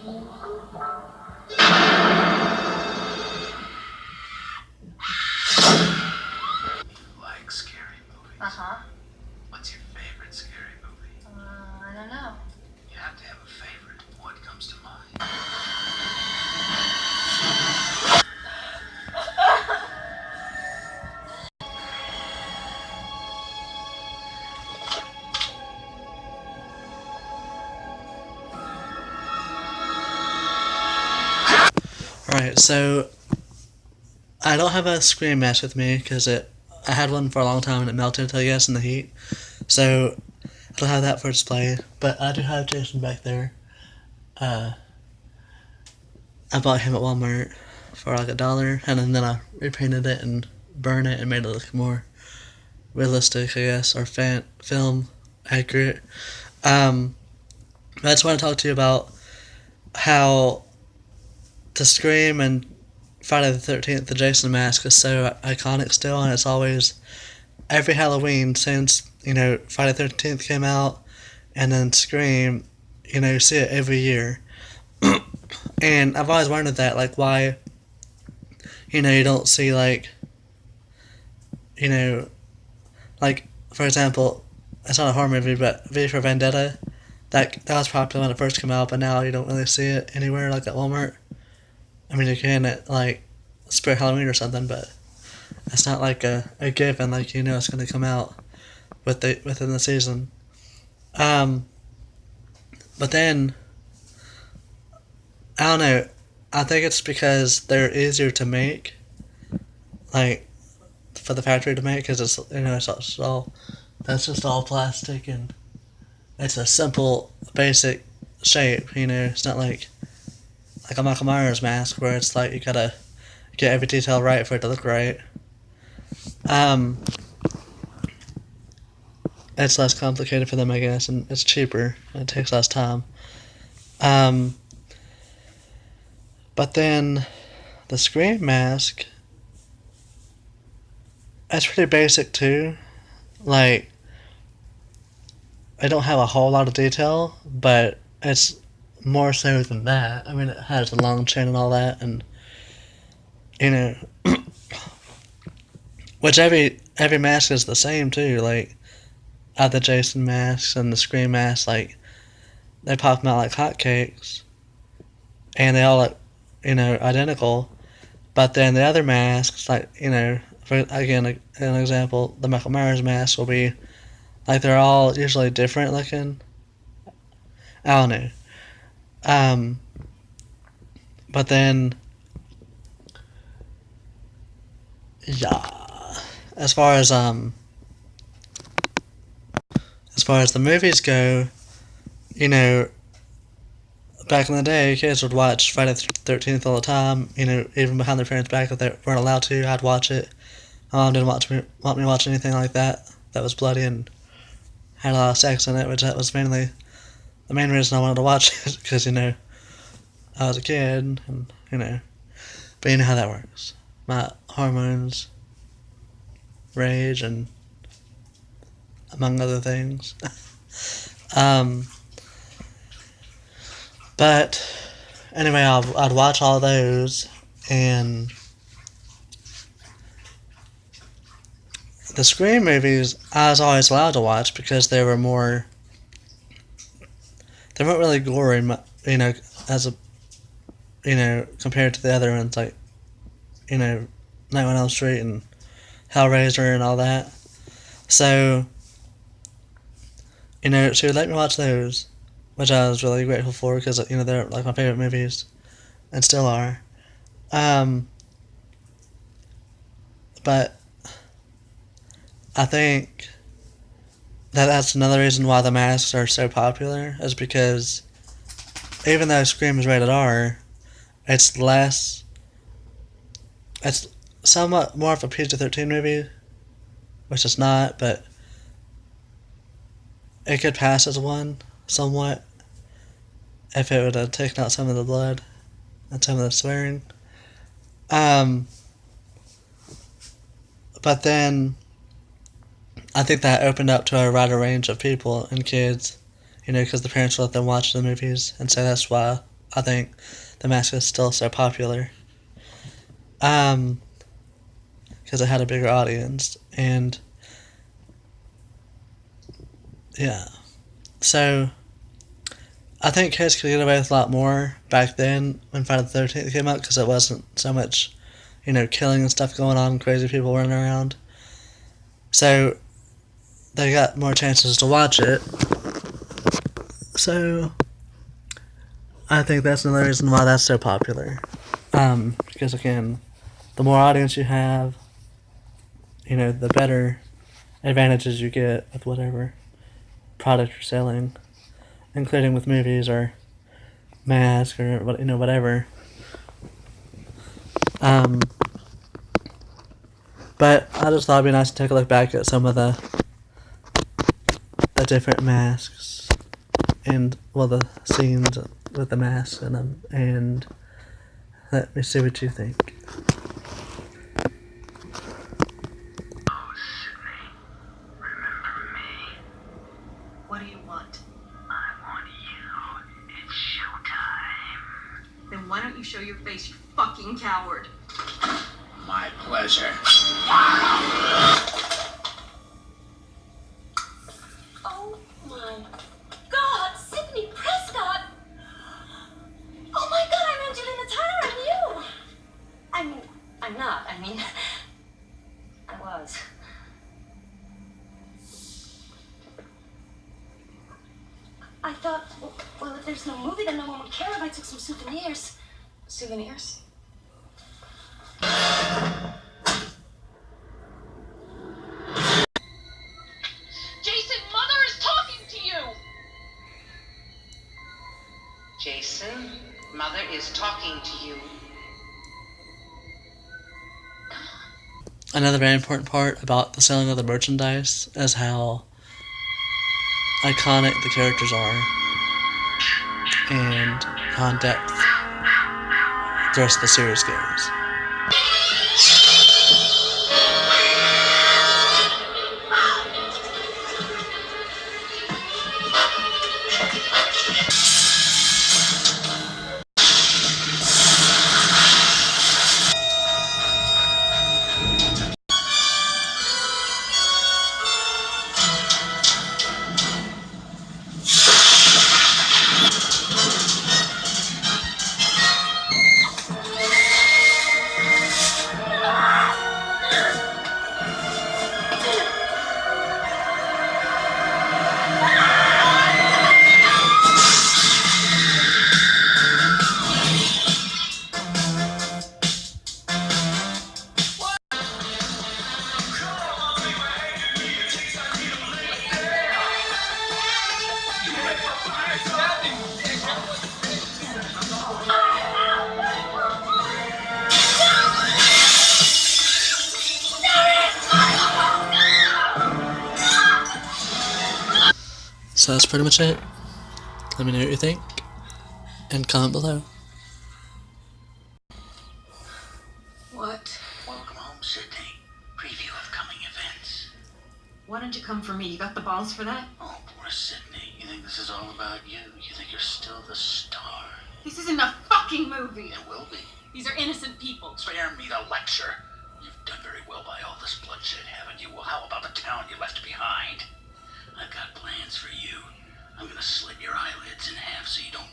Like scary movies? Uh-huh. What's your favorite scary movie? I don't know. You have to have a favorite. What comes to mind? Alright, so I don't have a screen mask with me because I had one for a long time and it melted, I guess, in the heat. So I don't have that for display, but I do have Jason back there. I bought him at Walmart for like $1, and then I repainted it and burned it and made it look more realistic, I guess, or film accurate. I just want to talk to you about how the Scream and Friday the 13th, the Jason mask is so iconic still, and it's always every Halloween since, Friday the 13th came out, and then Scream, you see it every year. And I've always wondered that, like, why, you don't see, like, for example, it's not a horror movie, but V for Vendetta, that was popular when it first came out, but now you don't really see it anywhere, like at Walmart. I mean, you can at, like, Spirit Halloween or something, but it's not like a given, like, it's going to come out within the season. But then, I don't know, I think it's because they're easier to make, like, for the factory to make, because it's, it's all, that's just all plastic, and it's a simple, basic shape, it's not like a Michael Myers mask, where it's like, you gotta get every detail right for it to look right. It's less complicated for them, I guess, and it's cheaper, and it takes less time. But then, the Scream mask, it's pretty basic too. Like, I don't have a whole lot of detail, but it's more so than that. I mean, it has a long chain and all that, and which every mask is the same too. Like, the Jason masks and the Scream masks, like, they pop them out like hotcakes, and they all look, identical. But then the other masks, like, for, again, an example, the Michael Myers mask will be like, they're all usually different looking. I don't know. But then, yeah, as far as the movies go, back in the day, kids would watch Friday the 13th all the time. Even behind their parents' back, if they weren't allowed to, I'd watch it. My mom didn't want me to watch anything like that was bloody and had a lot of sex in it, which that was mainly the main reason I wanted to watch it, because I was a kid, and but you know how that works. My hormones, rage, and among other things. But anyway, I'd watch all those, and the Scream movies I was always allowed to watch because they weren't really gory, as a, compared to the other ones, like, Nightmare on Elm Street and Hellraiser and all that. So, she would let me watch those, which I was really grateful for, because, they're like my favorite movies, and still are. But I think that's another reason why the masks are so popular, is because even though Scream is rated R, it's somewhat more of a PG-13 movie, which it's not, but it could pass as one, somewhat, if it would have taken out some of the blood and some of the swearing. But then, I think that opened up to a wider range of people and kids, because the parents let them watch the movies, and so that's why I think The Mask is still so popular. Because it had a bigger audience, and yeah. So I think kids could get away with a lot more back then when Friday the 13th came out, because it wasn't so much, killing and stuff going on, crazy people running around. So they got more chances to watch it. So I think that's another reason why that's so popular. Because again, the more audience you have, the better advantages you get with whatever product you're selling, including with movies or masks or whatever. But I just thought it'd be nice to take a look back at some of the different masks and the scenes with the masks in them, and let me see what you think. Oh, Sydney, remember me? What do you want? I want you. It's showtime. Then why don't you show your face, you fucking coward? My pleasure. Oh my God, Sydney Prescott! Oh my God, I'm Angelina Tyler, I'm you! I'm not. I was. I thought, well, if there's no movie, then no one would care if I took some souvenirs. Souvenirs? Jason, Mother is talking to you! Jason, Mother is talking to you. Another very important part about the selling of the merchandise is how iconic the characters are and how in depth the rest of the series goes. So that's pretty much it. Let me know what you think and comment below. What? Welcome home, Sydney. Preview of coming events. Why don't you come for me? You got the balls for that? Oh, poor Sydney. You think this is all about you? You think you're still the star? This isn't a fucking movie. It will be. These are innocent people. Spare me the lecture. You've done very well by all this bloodshed, haven't you? Well, how about the town you left behind? I've got plans for you. I'm gonna slit your eyelids in half so you don't